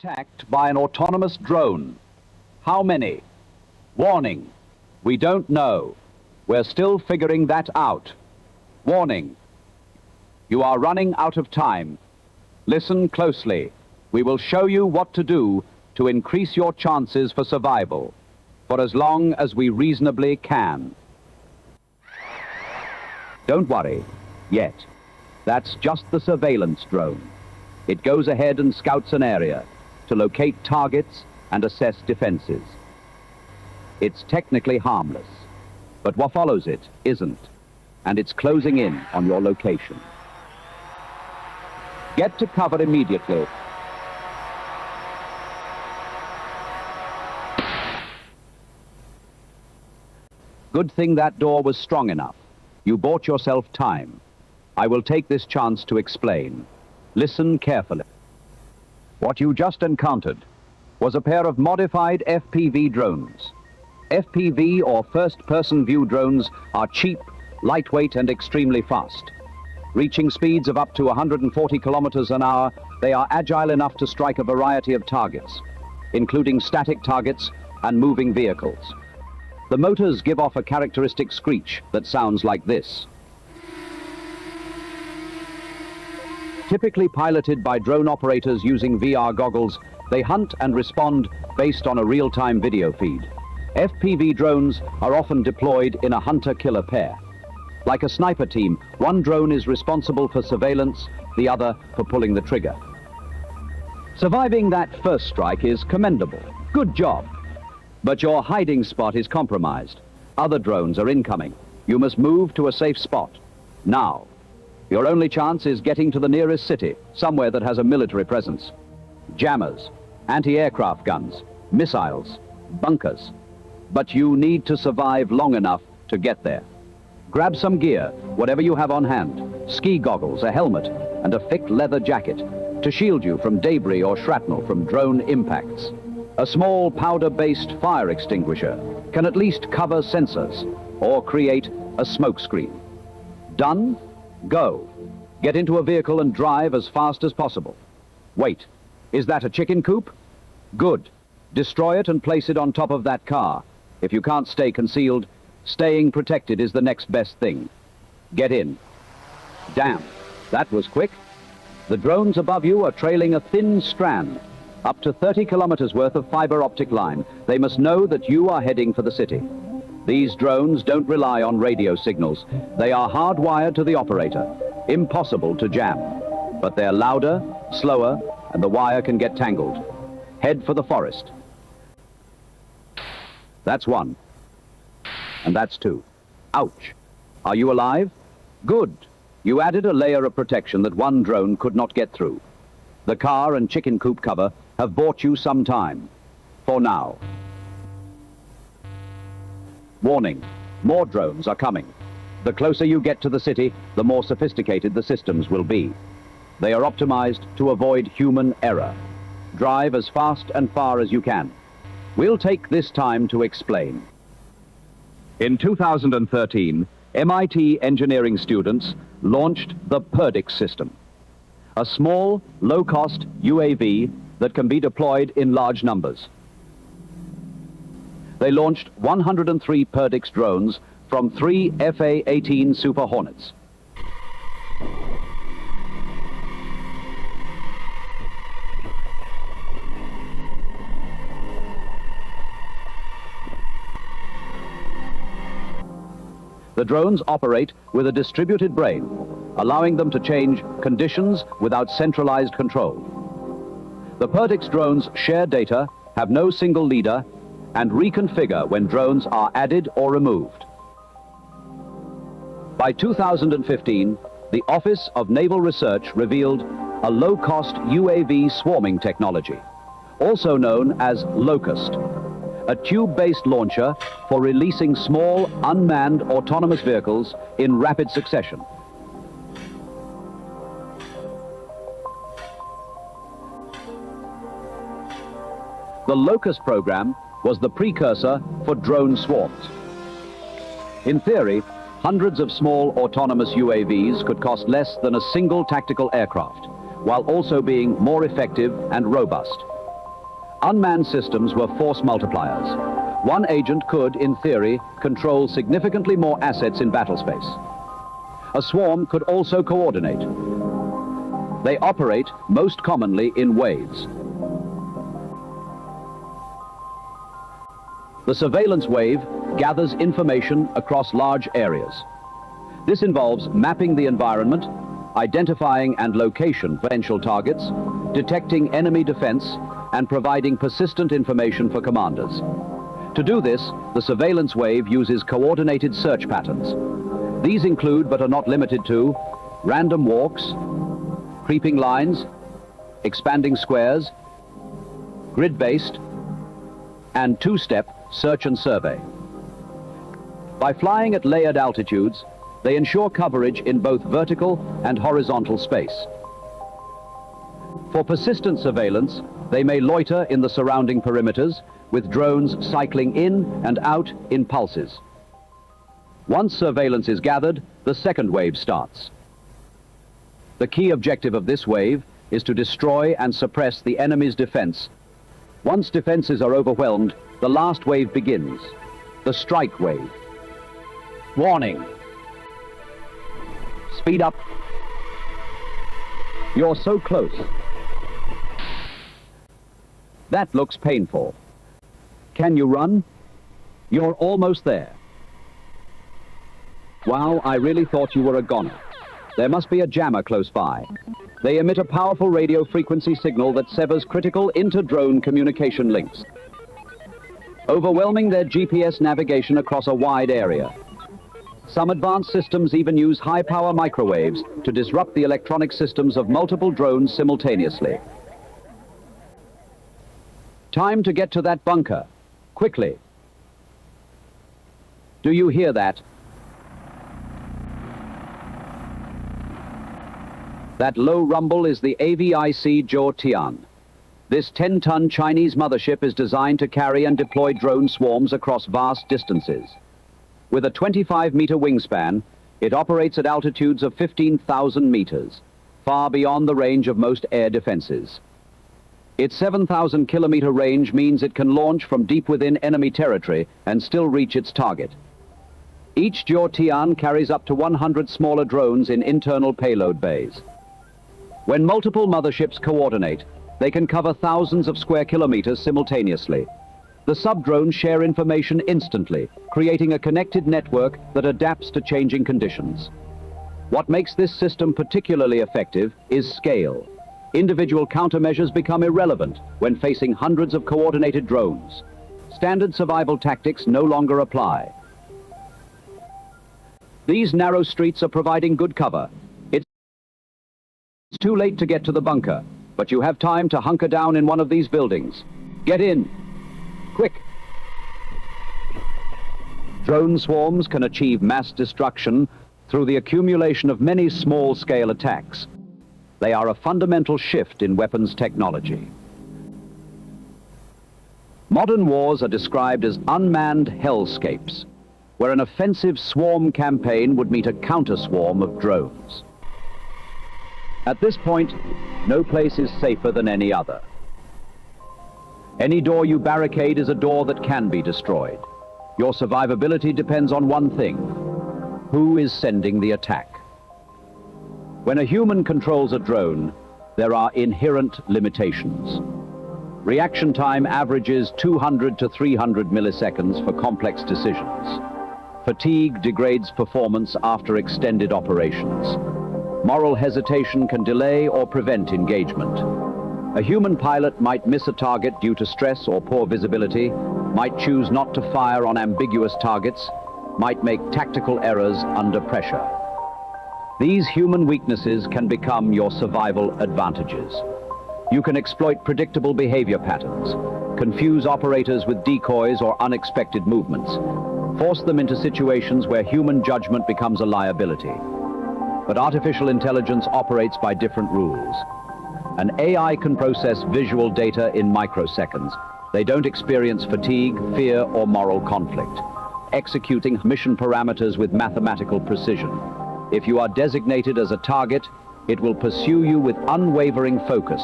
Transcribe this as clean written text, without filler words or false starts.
attacked by an autonomous drone. How many? Warning, we don't know. We're still figuring that out. Warning, you are running out of time. Listen closely. We will show you what to do to increase your chances for survival, for as long as we reasonably can. Don't worry, yet. That's just the surveillance drone. It goes ahead and scouts an area to locate targets and assess defenses. It's technically harmless, but what follows it isn't, and it's closing in on your location. Get to cover immediately. Good thing that door was strong enough. You bought yourself time. I will take this chance to explain. Listen carefully. What you just encountered was a pair of modified FPV drones. FPV, or first-person view drones, are cheap, lightweight, and extremely fast. Reaching speeds of up to 140 kilometers an hour, they are agile enough to strike a variety of targets, including static targets and moving vehicles. The motors give off a characteristic screech that sounds like this. Typically piloted by drone operators using VR goggles, they hunt and respond based on a real-time video feed. FPV drones are often deployed in a hunter-killer pair. Like a sniper team, one drone is responsible for surveillance, the other for pulling the trigger. Surviving that first strike is commendable. Good job. But your hiding spot is compromised. Other drones are incoming. You must move to a safe spot. Now. Your only chance is getting to the nearest city, somewhere that has a military presence. Jammers, anti-aircraft guns, missiles, bunkers. But you need to survive long enough to get there. Grab some gear, whatever you have on hand. Ski goggles, a helmet, and a thick leather jacket to shield you from debris or shrapnel from drone impacts. A small powder-based fire extinguisher can at least cover sensors or create a smoke screen. Done? Go. Get into a vehicle and drive as fast as possible. Wait, is that a chicken coop? Good. Destroy it and place it on top of that car. If you can't stay concealed, staying protected is the next best thing. Get in. Damn, that was quick. The drones above you are trailing a thin strand, up to 30 kilometers worth of fiber optic line. They must know that you are heading for the city. These drones don't rely on radio signals. They are hardwired to the operator. Impossible to jam. But they're louder, slower, and the wire can get tangled. Head for the forest. That's one. And that's two. Ouch. Are you alive? Good. You added a layer of protection that one drone could not get through. The car and chicken coop cover have bought you some time. For now. Warning, more drones are coming. The closer you get to the city, the more sophisticated the systems will be. They are optimized to avoid human error. Drive as fast and far as you can. We'll take this time to explain. In 2013, MIT engineering students launched the Perdix system, a small, low-cost UAV that can be deployed in large numbers. They launched 103 Perdix drones from 3 FA-18 Super Hornets. The drones operate with a distributed brain, allowing them to change conditions without centralized control. The Perdix drones share data, have no single leader, and reconfigure when drones are added or removed. By 2015, the Office of Naval Research revealed a low-cost UAV swarming technology, also known as Locust, a tube-based launcher for releasing small, unmanned autonomous vehicles in rapid succession. The Locust program was the precursor for drone swarms. In theory, hundreds of small autonomous UAVs could cost less than a single tactical aircraft, while also being more effective and robust. Unmanned systems were force multipliers. One agent could, in theory, control significantly more assets in battle space. A swarm could also coordinate. They operate most commonly in waves. The surveillance wave gathers information across large areas. This involves mapping the environment, identifying and location potential targets, detecting enemy defense, and providing persistent information for commanders. To do this, the surveillance wave uses coordinated search patterns. These include, but are not limited to, random walks, creeping lines, expanding squares, grid-based, and two-step search and survey. By flying at layered altitudes, they ensure coverage in both vertical and horizontal space. For persistent surveillance, they may loiter in the surrounding perimeters, with drones cycling in and out in pulses. Once surveillance is gathered, the second wave starts. The key objective of this wave is to destroy and suppress the enemy's defense. Once defenses are overwhelmed, the last wave begins, the strike wave. Warning. Speed up. You're so close. That looks painful. Can you run? You're almost there. Wow, I really thought you were a goner. There must be a jammer close by. They emit a powerful radio frequency signal that severs critical inter-drone communication links, overwhelming their GPS navigation across a wide area. Some advanced systems even use high-power microwaves to disrupt the electronic systems of multiple drones simultaneously. Time to get to that bunker. Quickly. Do you hear that? That low rumble is the AVIC Zhuo Tian. This 10-ton Chinese mothership is designed to carry and deploy drone swarms across vast distances. With a 25-meter wingspan, it operates at altitudes of 15,000 meters, far beyond the range of most air defenses. Its 7,000-kilometer range means it can launch from deep within enemy territory and still reach its target. Each Zhuo Tian carries up to 100 smaller drones in internal payload bays. When multiple motherships coordinate, they can cover thousands of square kilometers simultaneously. The sub-drones share information instantly, creating a connected network that adapts to changing conditions. What makes this system particularly effective is scale. Individual countermeasures become irrelevant when facing hundreds of coordinated drones. Standard survival tactics no longer apply. These narrow streets are providing good cover. It's too late to get to the bunker, but you have time to hunker down in one of these buildings. Get in. Quick. Drone swarms can achieve mass destruction through the accumulation of many small-scale attacks. They are a fundamental shift in weapons technology. Modern wars are described as unmanned hellscapes, where an offensive swarm campaign would meet a counter-swarm of drones. At this point, no place is safer than any other. Any door you barricade is a door that can be destroyed. Your survivability depends on one thing: who is sending the attack? When a human controls a drone, there are inherent limitations. Reaction time averages 200 to 300 milliseconds for complex decisions. Fatigue degrades performance after extended operations. Moral hesitation can delay or prevent engagement. A human pilot might miss a target due to stress or poor visibility, might choose not to fire on ambiguous targets, might make tactical errors under pressure. These human weaknesses can become your survival advantages. You can exploit predictable behavior patterns, confuse operators with decoys or unexpected movements, force them into situations where human judgment becomes a liability. But artificial intelligence operates by different rules. An AI can process visual data in microseconds. They don't experience fatigue, fear, or moral conflict, executing mission parameters with mathematical precision. If you are designated as a target, it will pursue you with unwavering focus,